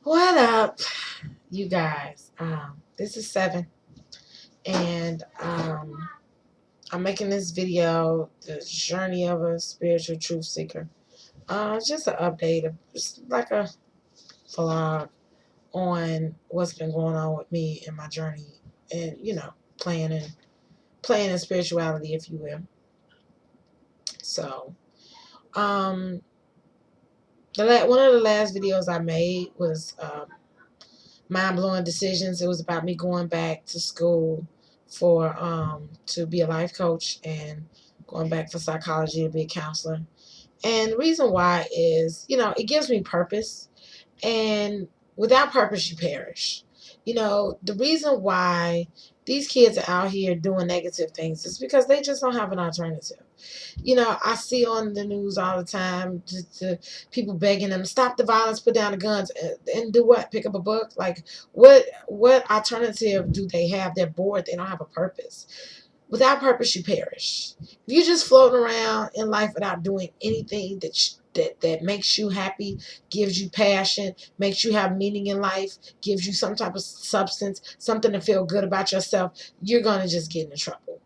What up, you guys? This is Seven, and I'm making this video, the journey of a spiritual truth seeker. Just an update, just like a vlog on what's been going on with me and my journey, and playing in spirituality, if you will. So, um, one of the last videos I made was mind-blowing decisions. It was about me going back to school for to be a life coach and going back for psychology to be a counselor. And the reason why is, it gives me purpose, and without purpose you perish. The reason why these kids are out here doing negative things is because they just don't have an alternative. I see on the news all the time people begging them, stop the violence, put down the guns, and do what? Pick up a book? Like, what alternative do they have? They're bored. They don't have a purpose. Without purpose, you perish. If you're just floating around in life without doing anything that makes you happy, gives you passion, makes you have meaning in life, gives you some type of substance, something to feel good about yourself, you're going to just get into trouble.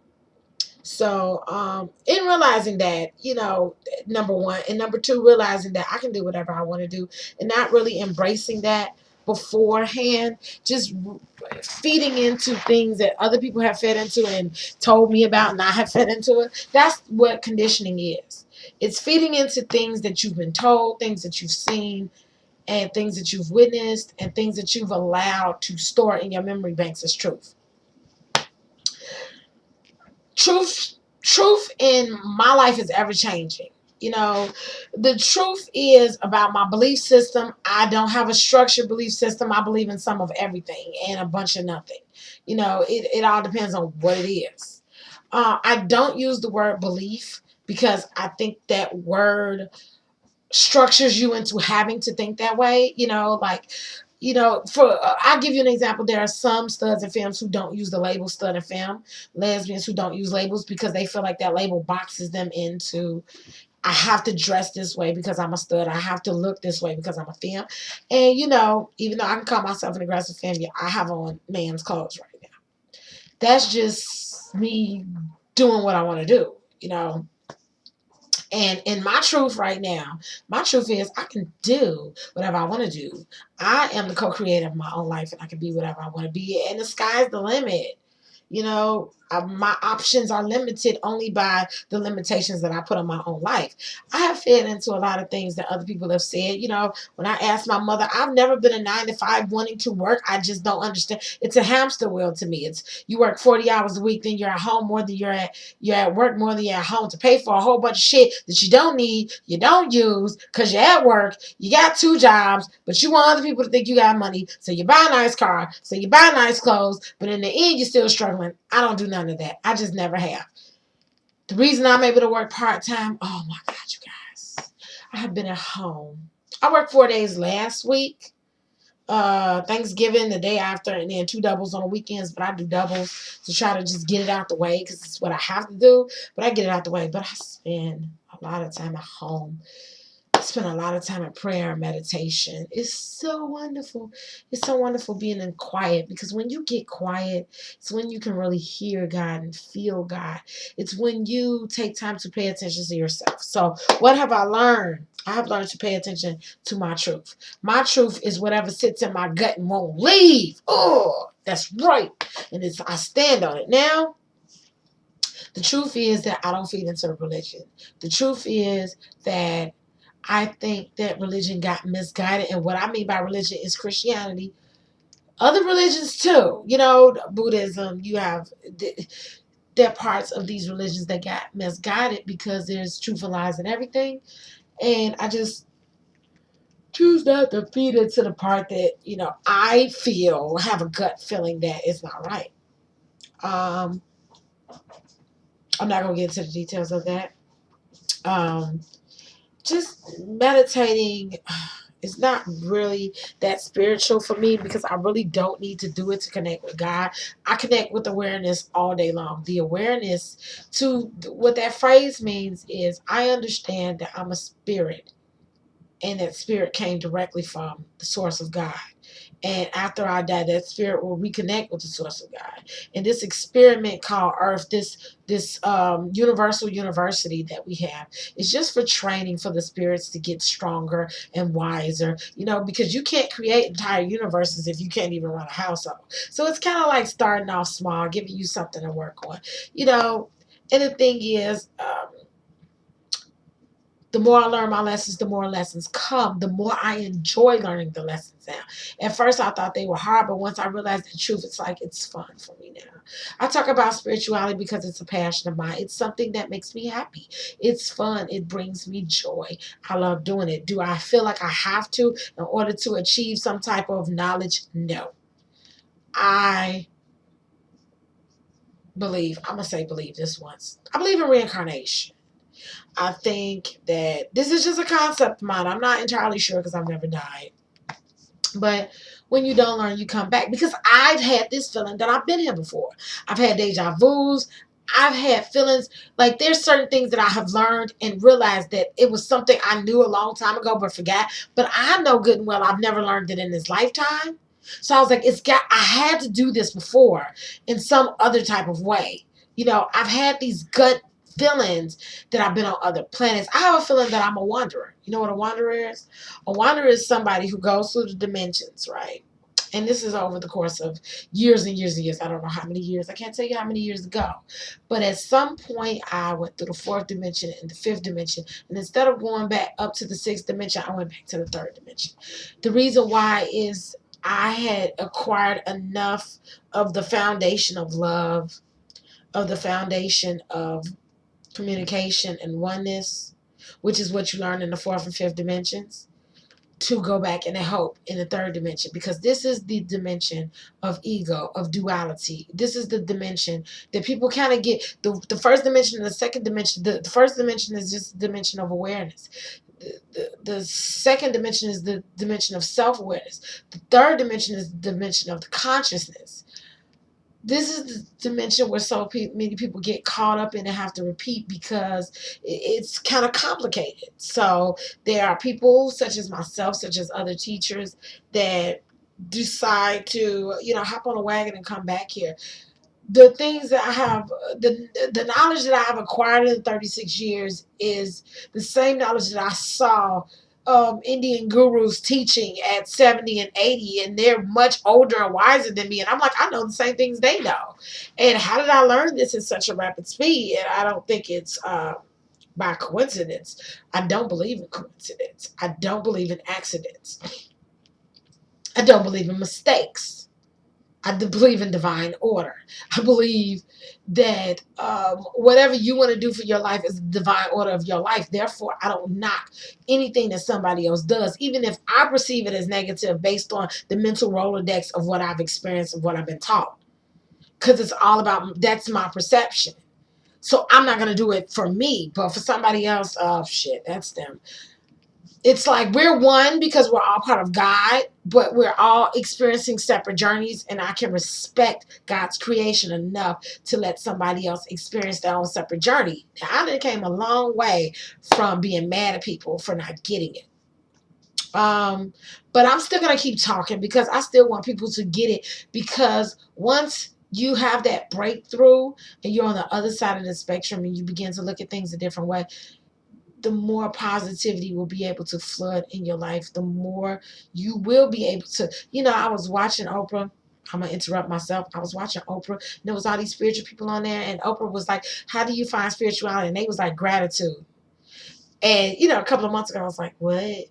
So, in realizing that, number one, and number two, realizing that I can do whatever I want to do, and not really embracing that beforehand, just feeding into things that other people have fed into and told me about, and I have fed into it. That's what conditioning is. It's feeding into things that you've been told, things that you've seen, and things that you've witnessed, and things that you've allowed to store in your memory banks as truth. Truth in my life is ever changing. The truth is about my belief system. I don't have a structured belief system. I believe in some of everything and a bunch of nothing. It all depends on what it is. I don't use the word belief because I think that word structures you into having to think that way. I'll give you an example. There are some studs and femmes who don't use the label stud and femme, lesbians who don't use labels because they feel like that label boxes them into, I have to dress this way because I'm a stud. I have to look this way because I'm a femme. And, even though I can call myself an aggressive femme, I have on man's clothes right now. That's just me doing what I want to do, And in my truth right now, my truth is I can do whatever I want to do. I am the co-creator of my own life, and I can be whatever I want to be. And the sky's the limit. My options are limited only by the limitations that I put on my own life. I have fed into a lot of things that other people have said. When I asked my mother, I've never been a 9-to-5 wanting to work. I just don't understand. It's a hamster wheel to me. It's you work 40 hours a week, then you're at home more than you're at work more than you're at home to pay for a whole bunch of shit that you don't need, you don't use, because you're at work, you got 2 jobs, but you want other people to think you got money, so you buy a nice car, so you buy nice clothes, but in the end, you're still struggling. I don't do none of that. I just never have. The reason I'm able to work part-time, oh my God, you guys, I have been at home. I worked 4 days last week. Thanksgiving, the day after, and then 2 doubles on the weekends, but I do doubles to try to just get it out the way because it's what I have to do, but I get it out the way. But I spend a lot of time at home. I spend a lot of time in prayer and meditation. It's so wonderful. It's so wonderful being in quiet, because when you get quiet, it's when you can really hear God and feel God. It's when you take time to pay attention to yourself. So what have I learned? I have learned to pay attention to my truth. My truth is whatever sits in my gut and won't leave. Oh, that's right. And I stand on it. Now, the truth is that I don't feed into the religion. The truth is that I think that religion got misguided. And what I mean by religion is Christianity. Other religions too. Buddhism, you have there are parts of these religions that got misguided because there's truth and lies and everything. And I just choose not to feed into the part that, I have a gut feeling that it's not right. I'm not going to get into the details of that. Just meditating is not really that spiritual for me because I really don't need to do it to connect with God. I connect with awareness all day long. The awareness, to what that phrase means is I understand that I'm a spirit and that spirit came directly from the source of God. And after I die, that spirit will reconnect with the source of God. And this experiment called Earth, this universal university that we have, is just for training for the spirits to get stronger and wiser. Because you can't create entire universes if you can't even run a household. So it's kind of like starting off small, giving you something to work on. You know, and the thing is, the more I learn my lessons, the more lessons come, the more I enjoy learning the lessons now. At first, I thought they were hard, but once I realized the truth, it's like it's fun for me now. I talk about spirituality because it's a passion of mine. It's something that makes me happy. It's fun. It brings me joy. I love doing it. Do I feel like I have to in order to achieve some type of knowledge? No. I I'm going to say believe this once. I believe in reincarnation. I think that this is just a concept of mine. I'm not entirely sure because I've never died. But when you don't learn, you come back. Because I've had this feeling that I've been here before. I've had deja vus. I've had feelings like there's certain things that I have learned and realized that it was something I knew a long time ago but forgot. But I know good and well I've never learned it in this lifetime. So I was like, I had to do this before in some other type of way. I've had these gut feelings that I've been on other planets. I have a feeling that I'm a wanderer. You know what a wanderer is? A wanderer is somebody who goes through the dimensions, right? And this is over the course of years and years and years. I don't know how many years. I can't tell you how many years ago. But at some point, I went through the fourth dimension and the fifth dimension. And instead of going back up to the sixth dimension, I went back to the third dimension. The reason why is I had acquired enough of the foundation of love, of the foundation of communication and oneness, which is what you learn in the fourth and fifth dimensions, to go back and help in the third dimension, because this is the dimension of ego, of duality. This is the dimension that people kind of get. The first dimension and the second dimension, the first dimension is just the dimension of awareness. The second dimension is the dimension of self-awareness. The third dimension is the dimension of the consciousness. This is the dimension where so many people get caught up in and have to repeat because it's kind of complicated. So there are people such as myself, such as other teachers, that decide to, hop on a wagon and come back here. The things that I have, the knowledge that I have acquired in 36 years is the same knowledge that I saw Indian gurus teaching at 70 and 80, and they're much older and wiser than me. And I'm like, I know the same things they know. And how did I learn this at such a rapid speed? And I don't think it's by coincidence. I don't believe in coincidence. I don't believe in accidents. I don't believe in mistakes. I believe in divine order. I believe that whatever you want to do for your life is the divine order of your life. Therefore, I don't knock anything that somebody else does, even if I perceive it as negative based on the mental Rolodex of what I've experienced, of what I've been taught. Because it's all about, that's my perception. So I'm not going to do it for me, but for somebody else, oh shit, that's them. It's like we're one because we're all part of God, but we're all experiencing separate journeys, and I can respect God's creation enough to let somebody else experience their own separate journey. Now, I came a long way from being mad at people for not getting it. But I'm still going to keep talking because I still want people to get it, because once you have that breakthrough and you're on the other side of the spectrum and you begin to look at things a different way, the more positivity will be able to flood in your life, the more you will be able to, I was watching Oprah. I'm going to interrupt myself. I was watching Oprah, and there was all these spiritual people on there, and Oprah was like, how do you find spirituality? And they was like, gratitude. And, a couple of months ago, I was like, what?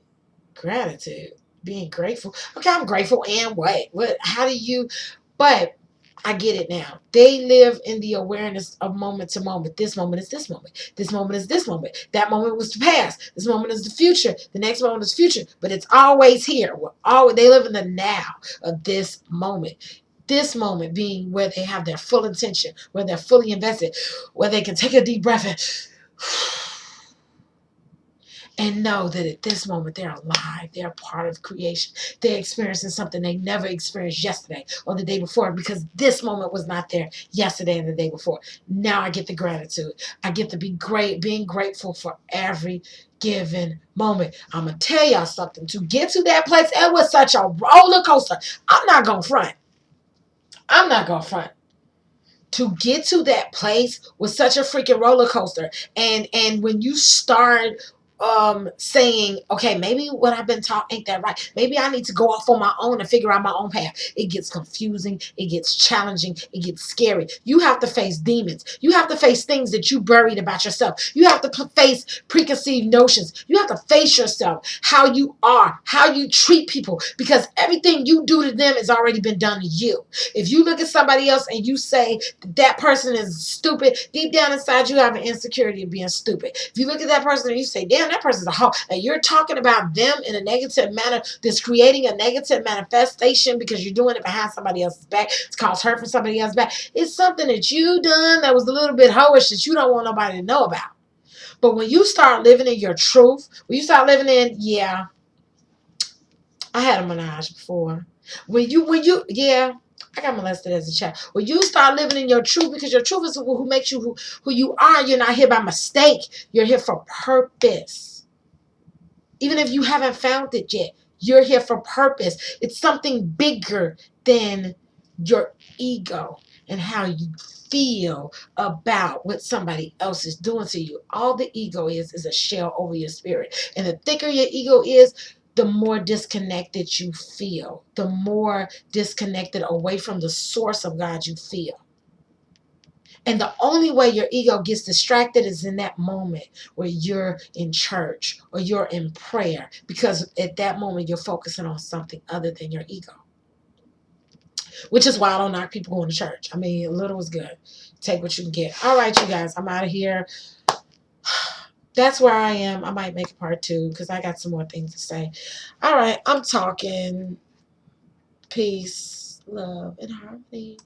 Gratitude? Being grateful? Okay, I'm grateful, and what? How do you, but I get it now. They live in the awareness of moment to moment. This moment is this moment. This moment is this moment. That moment was the past. This moment is the future. The next moment is future. But it's always here. They live in the now of this moment. This moment being where they have their full intention, where they're fully invested, where they can take a deep breath and know that at this moment they're alive, they're part of creation, they're experiencing something they never experienced yesterday or the day before, because this moment was not there yesterday and the day before. Now I get the gratitude. I get to be being grateful for every given moment. I'm going to tell y'all something. To get to that place, it was such a roller coaster. I'm not going to front. I'm not going to front. To get to that place was such a freaking roller coaster. And when you start saying, okay, maybe what I've been taught ain't that right. Maybe I need to go off on my own and figure out my own path. It gets confusing. It gets challenging. It gets scary. You have to face demons. You have to face things that you buried about yourself. You have to face preconceived notions. You have to face yourself, how you are, how you treat people, because everything you do to them has already been done to you. If you look at somebody else and you say that person is stupid, deep down inside you have an insecurity of being stupid. If you look at that person and you say, damn, that person's a hoe, and you're talking about them in a negative manner, that's creating a negative manifestation because you're doing it behind somebody else's back, it's caused hurt from somebody else's back. It's something that you done that was a little bit hoish that you don't want nobody to know about. But when you start living in your truth, when you start living in, yeah, I had a menage before. Yeah, I got molested as a child. When you start living in your truth, because your truth is who makes you who you are, you're not here by mistake. You're here for purpose. Even if you haven't found it yet, you're here for purpose. It's something bigger than your ego and how you feel about what somebody else is doing to you. All the ego is a shell over your spirit. And the thicker your ego is, the more disconnected you feel, the more disconnected away from the source of God you feel. And the only way your ego gets distracted is in that moment where you're in church or you're in prayer, because at that moment you're focusing on something other than your ego. Which is why I don't knock people going to church. I mean, a little is good. Take what you can get. All right, you guys, I'm out of here. That's where I am. I might make a part 2 because I got some more things to say. All right, I'm talking. Peace, love, and harmony.